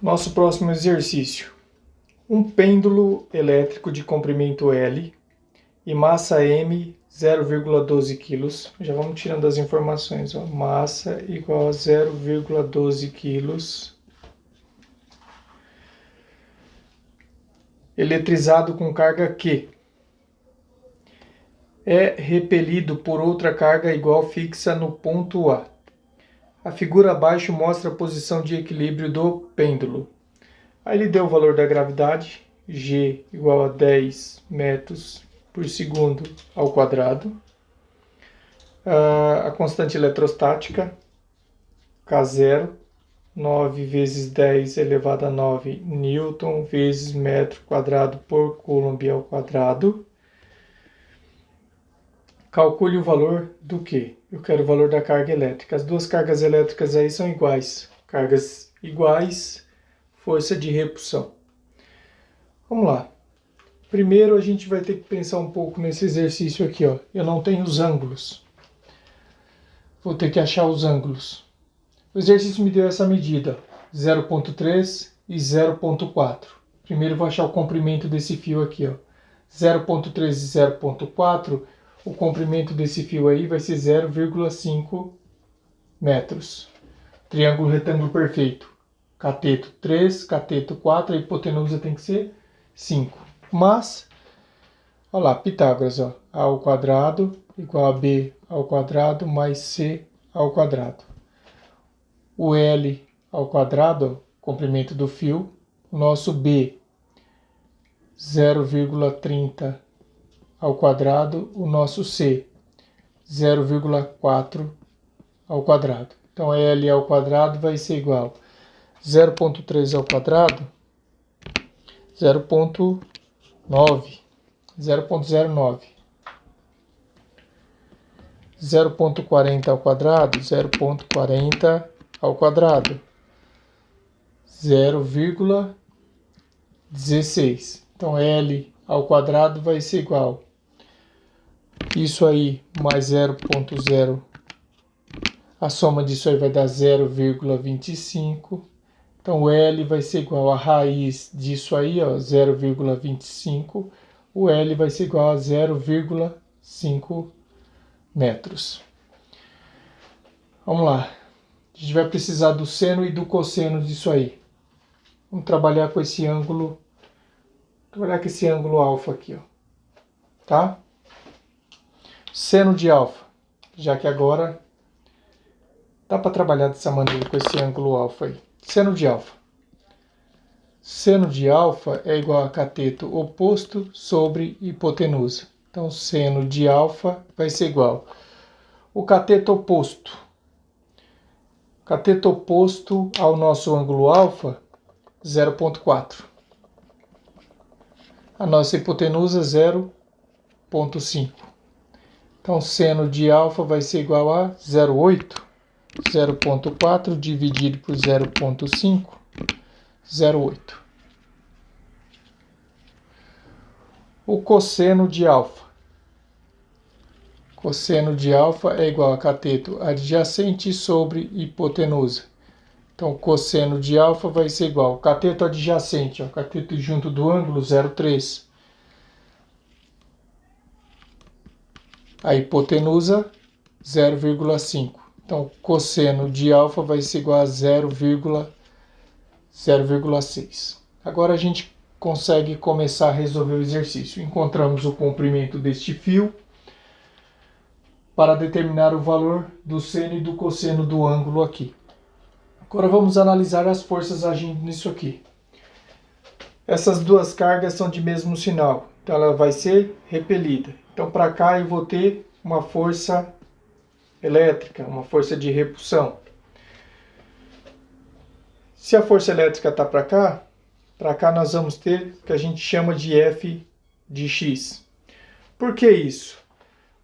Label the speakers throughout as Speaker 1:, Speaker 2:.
Speaker 1: Nosso próximo exercício. Um pêndulo elétrico de comprimento L e massa M 0,12 kg. Já vamos tirando as informações. Ó. Massa igual a 0,12 kg. Eletrizado com carga Q. É repelido por outra carga igual fixa no ponto A. A figura abaixo mostra a posição de equilíbrio do pêndulo. Aí ele deu o valor da gravidade, G igual a 10 metros por segundo ao quadrado. A constante eletrostática, K0, 9 vezes 10 elevado a 9 newton vezes metro quadrado por coulomb ao quadrado. Calcule o valor do quê? Eu quero o valor da carga elétrica. As duas cargas elétricas aí são iguais. Cargas iguais, força de repulsão. Vamos lá. Primeiro a gente vai ter que pensar um pouco nesse exercício aqui. Ó. Eu não tenho os ângulos. Vou ter que achar os ângulos. O exercício me deu essa medida, 0,3 e 0,4. Primeiro eu vou achar o comprimento desse fio aqui. 0,3 e 0,4, o comprimento desse fio aí vai ser 0,5 metros. Triângulo retângulo perfeito. Cateto 3, cateto 4, a hipotenusa tem que ser 5. Mas, olha lá, Pitágoras, ó, A ao quadrado igual a B ao quadrado mais C ao quadrado. O L ao quadrado, ó, comprimento do fio, o nosso B, 0,30 ao quadrado, o nosso C, 0,4 ao quadrado. Então, L ao quadrado vai ser igual a 0,3 ao quadrado, 0,9, 0,09. 0,40 ao quadrado, 0,40 ao quadrado, 0,16. Então, L ao quadrado vai ser igual isso aí mais 0,0. A soma disso aí vai dar 0,25. Então, L vai ser igual a raiz disso aí, 0,25. O L vai ser igual a 0,5 metros. Vamos lá. A gente vai precisar do seno e do cosseno disso aí. Vamos trabalhar com esse ângulo. Trabalhar com esse ângulo alfa aqui, ó. Tá? Seno de alfa. Já que agora dá para trabalhar dessa maneira com esse ângulo alfa aí. Seno de alfa. Seno de alfa é igual a cateto oposto sobre hipotenusa. Então, seno de alfa vai ser igual o cateto oposto. Cateto oposto ao nosso ângulo alfa, 0,4. A nossa hipotenusa, 0,5. Então, seno de alfa vai ser igual a 0,8. 0,4 dividido por 0,5, 0,8. O cosseno de alfa. Cosseno de alfa é igual a cateto adjacente sobre hipotenusa. Então, cosseno de alfa vai ser igual ao cateto adjacente, ó, cateto junto do ângulo, 0,3. A hipotenusa, 0,5. Então, cosseno de alfa vai ser igual a 0,6. Agora a gente consegue começar a resolver o exercício. Encontramos o comprimento deste fio para determinar o valor do seno e do cosseno do ângulo aqui. Agora vamos analisar as forças agindo nisso aqui. Essas duas cargas são de mesmo sinal, então ela vai ser repelida. Então para cá eu vou ter uma força elétrica, uma força de repulsão. Se a força elétrica está para cá nós vamos ter o que a gente chama de F de X. Por que isso?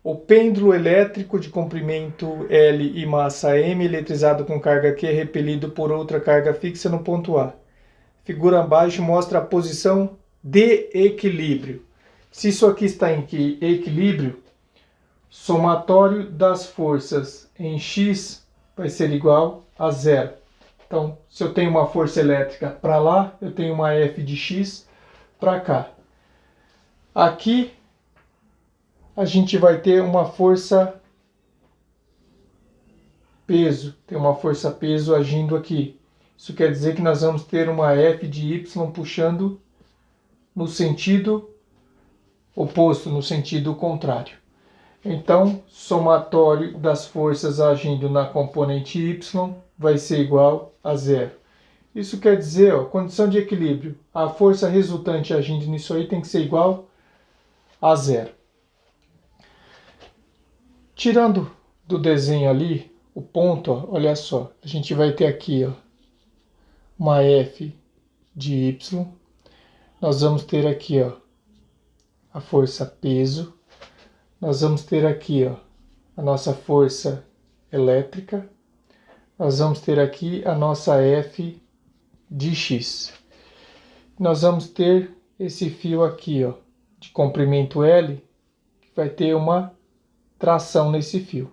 Speaker 1: O pêndulo elétrico de comprimento L e massa M, eletrizado com carga Q, repelido por outra carga fixa no ponto A. Figura abaixo mostra a posição de equilíbrio. Se isso aqui está em equilíbrio, somatório das forças em X vai ser igual a 0. Então, se eu tenho uma força elétrica para lá, eu tenho uma F de X para cá. Aqui, a gente vai ter uma força peso. Tem uma força peso agindo aqui. Isso quer dizer que nós vamos ter uma F de Y puxando no sentido oposto, no sentido contrário. Então, somatório das forças agindo na componente Y vai ser igual a zero. Isso quer dizer, ó, condição de equilíbrio, a força resultante agindo nisso aí tem que ser igual a zero. Tirando do desenho ali, o ponto, ó, olha só, a gente vai ter aqui ó, uma F de Y, nós vamos ter aqui ó, a força peso, nós vamos ter aqui ó, a nossa força elétrica, nós vamos ter aqui a nossa F de X. Nós vamos ter esse fio aqui ó, de comprimento L, que vai ter uma tração nesse fio.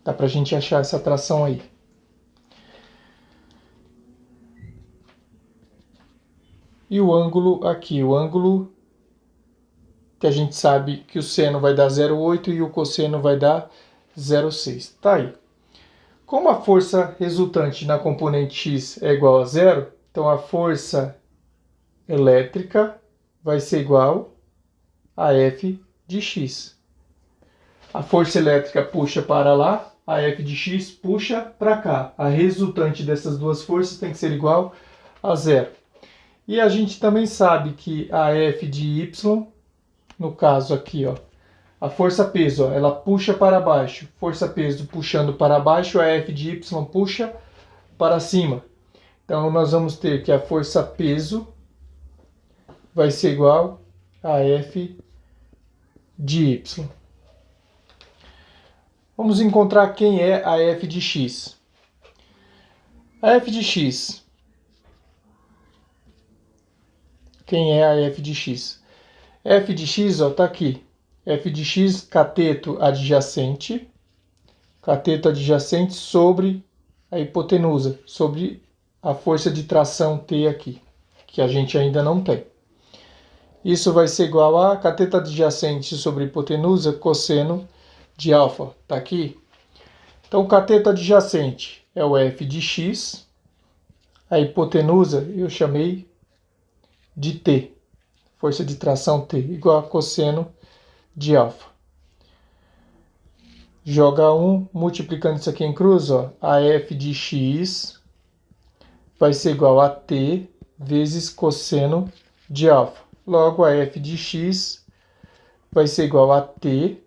Speaker 1: Dá pra gente achar essa tração aí. E o ângulo aqui, o ângulo que a gente sabe que o seno vai dar 0,8 e o cosseno vai dar 0,6. Tá aí. Como a força resultante na componente X é igual a zero, então a força elétrica vai ser igual a F de X. A força elétrica puxa para lá, a F de X puxa para cá. A resultante dessas duas forças tem que ser igual a zero. E a gente também sabe que a F de Y, no caso aqui, ó, a força peso, ó, ela puxa para baixo. Força peso puxando para baixo, a F de Y puxa para cima. Então nós vamos ter que a força peso vai ser igual a F de Y. Vamos encontrar quem é a F de X. A F de X. Quem é a F de X? F de X, ó, tá aqui. F de X, cateto adjacente sobre a hipotenusa, sobre a força de tração T aqui, que a gente ainda não tem. Isso vai ser igual a cateto adjacente sobre hipotenusa, cosseno de alfa, tá aqui. Então, o cateto adjacente é o F de X, a hipotenusa eu chamei de T, força de tração T, igual a cosseno de alfa. Joga 1, multiplicando isso aqui em cruz, ó, a F de X vai ser igual a T vezes cosseno de alfa. Logo, a F de X vai ser igual a T,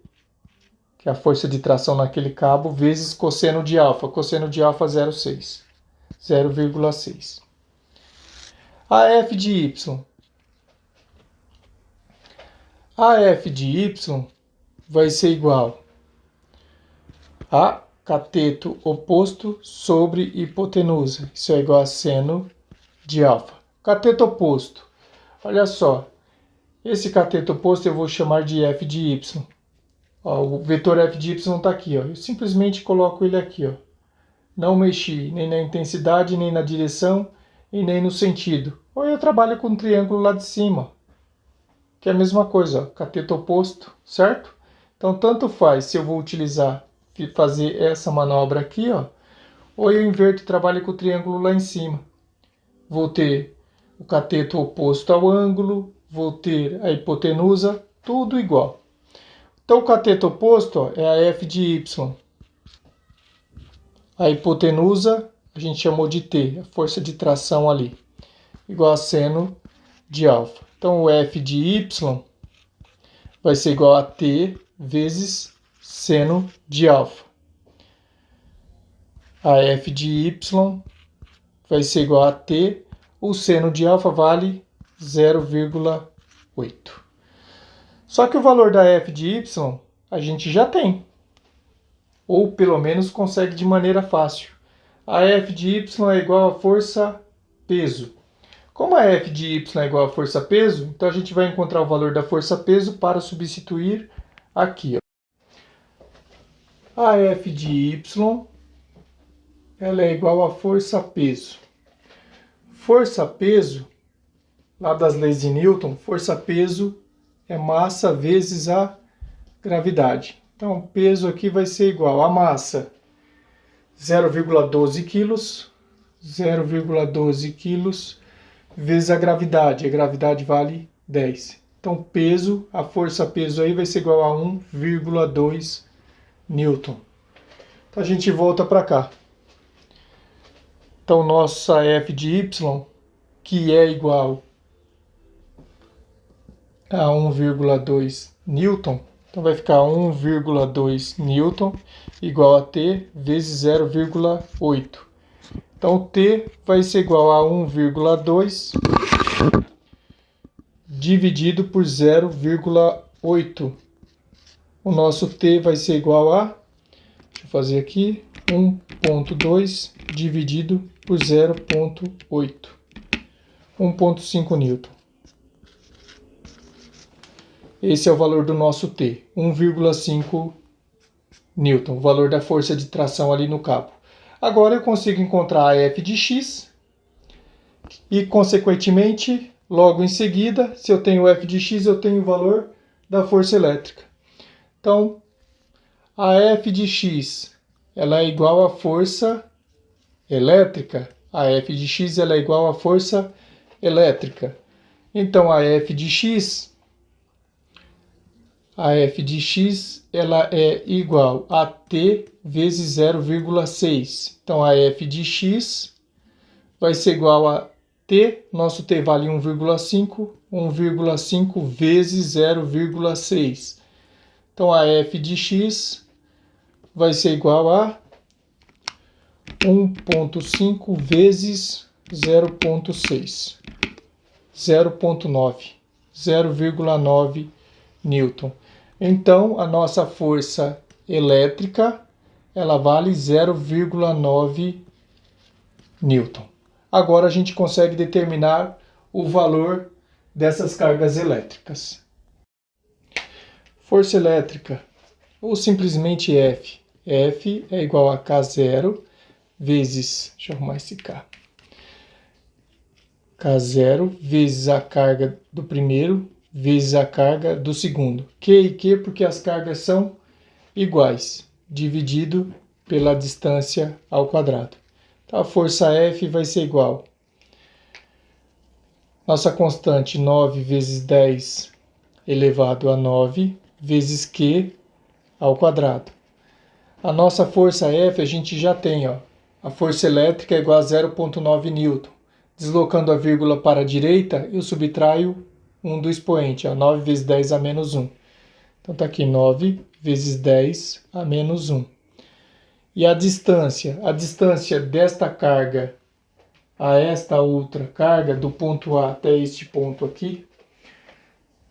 Speaker 1: que é a força de tração naquele cabo, vezes cosseno de alfa. Cosseno de alfa 0,6. 0,6. A F de Y. A F de Y vai ser igual a cateto oposto sobre hipotenusa. Isso é igual a seno de alfa. Cateto oposto. Olha só. Esse cateto oposto eu vou chamar de F de Y. Ó, o vetor F de Y está aqui. Ó. Eu simplesmente coloco ele aqui. Ó. Não mexi nem na intensidade, nem na direção e nem no sentido. Ou eu trabalho com um triângulo lá de cima, que é a mesma coisa, ó, cateto oposto, certo? Então, tanto faz se eu vou fazer essa manobra aqui, ó, ou eu inverto e trabalho com o triângulo lá em cima. Vou ter o cateto oposto ao ângulo, vou ter a hipotenusa, tudo igual. Então, o cateto oposto, ó, é a F de Y. A hipotenusa, a gente chamou de T, a força de tração ali, igual a seno de alfa. Então, o F de Y vai ser igual a T vezes seno de alfa. A F de Y vai ser igual a T, o seno de alfa vale 0,8. Só que o valor da F de Y a gente já tem, ou pelo menos consegue de maneira fácil. A F de Y é igual a força peso. Como a F de Y é igual a força peso, então a gente vai encontrar o valor da força peso para substituir aqui. Ó. A F de Y ela é igual a força-peso. Força-peso, lá das leis de Newton, força-peso é massa vezes a gravidade. Então, o peso aqui vai ser igual a massa, 0,12 quilos, 0,12 quilos, vezes a gravidade vale 10. Então, peso, a força-peso aí vai ser igual a 1,2 Newton. Então, a gente volta para cá. Então, nossa F de Y, que é igual a 1,2 Newton, então vai ficar 1,2 Newton igual a T vezes 0,8. Então, T vai ser igual a 1,2 dividido por 0,8. O nosso T vai ser igual a, deixa eu fazer aqui, 1,2 dividido por 0,8. 1,5 Newton. Esse é o valor do nosso T, 1,5 Newton, o valor da força de tração ali no cabo. Agora eu consigo encontrar a F de X e, consequentemente, logo em seguida, se eu tenho F de X, eu tenho o valor da força elétrica. Então, a F de X ela é igual à força elétrica. A F de X ela é igual à força elétrica. Então, a F de X ela é igual a T vezes 0,6. Então, a F de X vai ser igual a T, nosso T vale 1,5, 1,5 vezes 0,6. Então, a F de X vai ser igual a 1,5 vezes 0,6. 0,9. 0,9 Newton. Então, a nossa força elétrica, ela vale 0,9 Newton. Agora a gente consegue determinar o valor dessas cargas elétricas. Força elétrica, ou simplesmente F. F é igual a K0 vezes, deixa eu arrumar esse K. K0 vezes a carga do primeiro vezes a carga do segundo. Q e Q porque as cargas são iguais, dividido pela distância ao quadrado. Então, a força F vai ser igual. Nossa constante 9 vezes 10 elevado a 9 vezes Q ao quadrado. A nossa força F a gente já tem, ó. A força elétrica é igual a 0,9 Newton. Deslocando a vírgula para a direita, eu subtraio 1 do expoente, ó, 9 vezes 10 a menos 1. Então está aqui 9 vezes 10 a menos 1. E a distância desta carga a esta outra carga, do ponto A até este ponto aqui,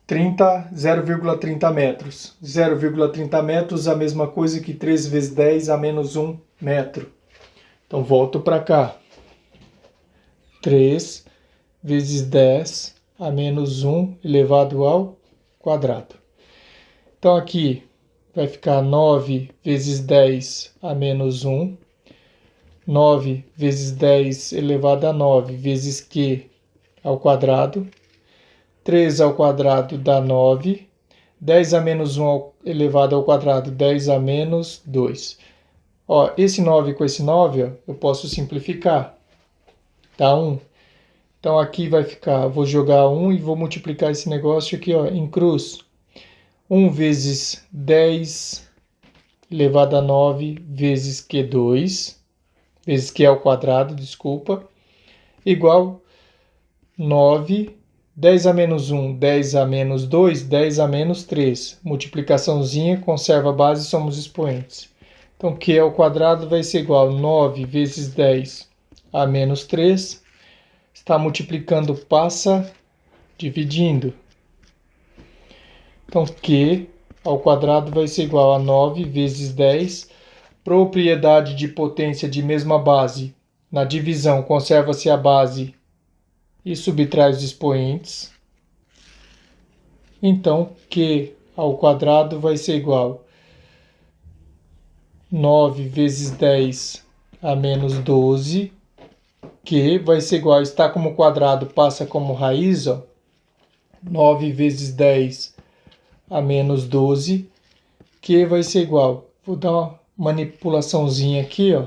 Speaker 1: 0,30 metros. 0,30 metros é a mesma coisa que 3 vezes 10 a menos 1 metro. Então volto para cá. 3 vezes 10 a menos 1 elevado ao quadrado. Então aqui vai ficar 9 vezes 10 a menos 1. 9 vezes 10 elevado a 9 vezes Q ao quadrado. 3 ao quadrado dá 9. 10 a menos 1 elevado ao quadrado, 10 a menos 2. Ó, esse 9 com esse 9, ó, eu posso simplificar. Dá 1. Então aqui vai ficar, vou jogar 1 e vou multiplicar esse negócio aqui, ó, em cruz. 1 vezes 10 elevado a 9 vezes Q2, vezes Q ao quadrado, desculpa, igual 9, 10 a menos 1, 10 a menos 2, 10 a menos 3. Multiplicaçãozinha, conserva a base, somos expoentes. Então, Q ao quadrado vai ser igual a 9 vezes 10 a menos 3. Está multiplicando, passa dividindo. Então, Q ao quadrado vai ser igual a 9 vezes 10. Propriedade de potência de mesma base. Na divisão, conserva-se a base e subtrai os expoentes. Então, Q ao quadrado vai ser igual a 9 vezes 10 a menos 12, que vai ser igual, está como quadrado, passa como raiz, ó. 9 vezes 10 a menos 12, que vai ser igual, vou dar uma manipulaçãozinha aqui, ó.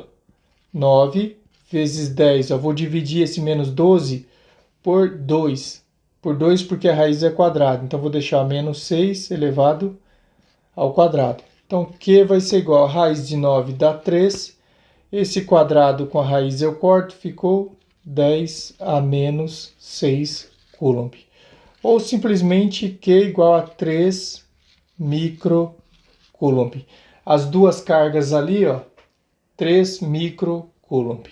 Speaker 1: 9 vezes 10, ó, vou dividir esse menos 12 por 2. Por 2 porque a raiz é quadrada, então vou deixar menos 6 elevado ao quadrado. Então, Q vai ser igual a raiz de 9 dá 3. Esse quadrado com a raiz eu corto, ficou 10 a menos 6 coulomb. Ou simplesmente Q igual a 3 microcoulomb. As duas cargas ali, ó, 3 microcoulomb.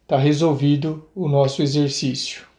Speaker 1: Está resolvido o nosso exercício.